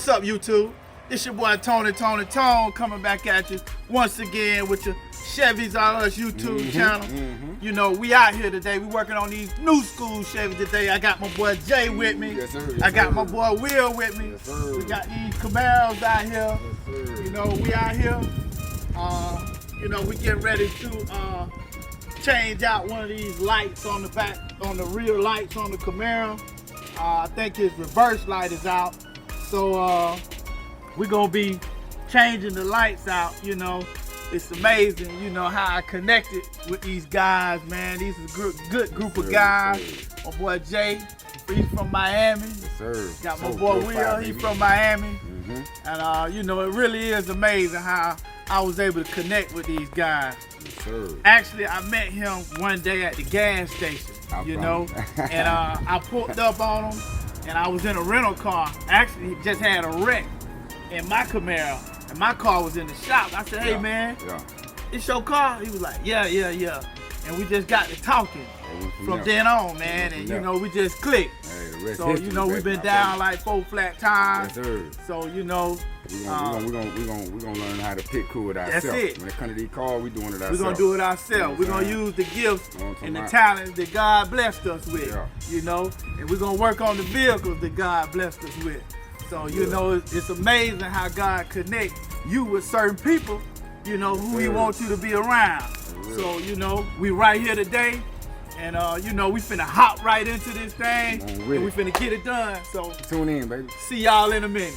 What's up, YouTube? It's your boy Tony coming back at you once again with your Chevy's on Us YouTube channel. You know, we out here today. We working on these new school Chevys today. I got my boy Jay with me. Yes, sir. I got my boy Will with me. Yes, sir. We got these Camaros out here. Yes, sir. You know, we out here. You know, we getting ready to change out one of these lights on the back, on the rear lights on the Camaro. I think his reverse light is out. So we're gonna be changing the lights out. You know, it's amazing, you know, how I connected with these guys, man. These is a good group of guys. My boy Jay, he's from Miami. Yes, sir. Got my boy Will, he's from Miami. And you know, it really is amazing how I was able to connect with these guys. Yes, sir. Actually, I met him one day at the gas station, you know, and I pulled up on him, and I was in a rental car. Actually, he just had a wreck in my Camaro, and my car was in the shop. I said, hey, man, it's your car? He was like, yeah. And we just got to talking from then on, man, and, you know, we just clicked. Hey, so, you know, we've been down like 4 flat times. Yes, sir. So, you know, we're gonna learn how to pick cool with ourselves. That's it. When it comes to these cars, we doing it ourselves. We're gonna do it ourselves. We're gonna use the gifts and the talents that God blessed us with, you know, and we're gonna work on the vehicles that God blessed us with. So, you know, it's amazing how God connects you with certain people, you know, who He wants you to be around. So, you know, we right here today, and you know, we finna hop right into this thing, and we finna get it done. So tune in, baby. See y'all in a minute.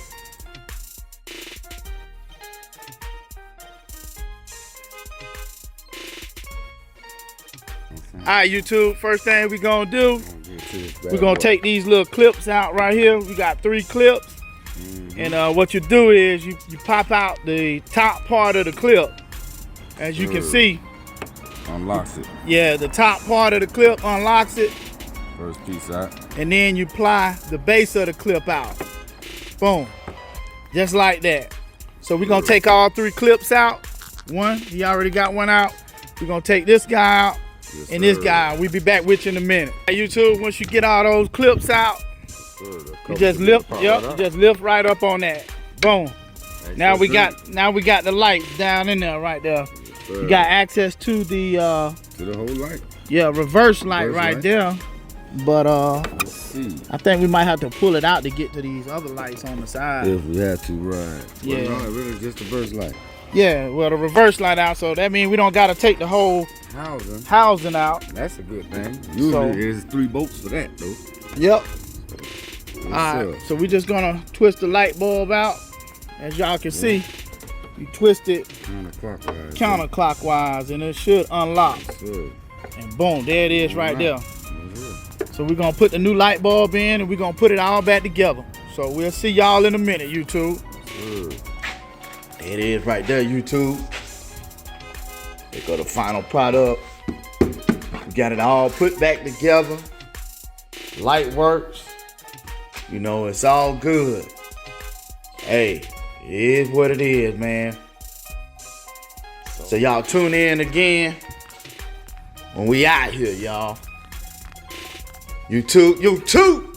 All right, YouTube, first thing we gonna do, we're gonna take these little clips out right here. We got 3 clips. And what you do is you pop out the top part of the clip. As you can see. Unlocks it. Yeah, the top part of the clip unlocks it. First piece out. And then you ply the base of the clip out. Boom. Just like that. So we're gonna take all 3 clips out. One, he already got one out. We're gonna take this guy out. Yes, and this guy. We'll be back with you in a minute. Hey, YouTube, once you get all those clips out, you just lift, you just lift right up on that. Boom. Now we got the lights down in there right there. You got access to the whole light. Yeah, reverse light right there. But let's see. I think we might have to pull it out to get to these other lights on the side. If we had to, right. Yeah. Well, no, it really just the reverse light. Yeah, well, the reverse light out, so that means we don't got to take the whole housing out. That's a good thing. Usually there's 3 bolts for that, though. Yep. Alright, so we're just gonna twist the light bulb out. As y'all can see, you twist it counterclockwise, and it should unlock. And boom, there it is right there. So we're gonna put the new light bulb in, and we're gonna put it all back together. So we'll see y'all in a minute, YouTube. There it is right there, YouTube. There go the final product. We got it all put back together. Light works. You know, it's all good. Hey, it is what it is, man. So y'all tune in again when we out here, y'all. YouTube.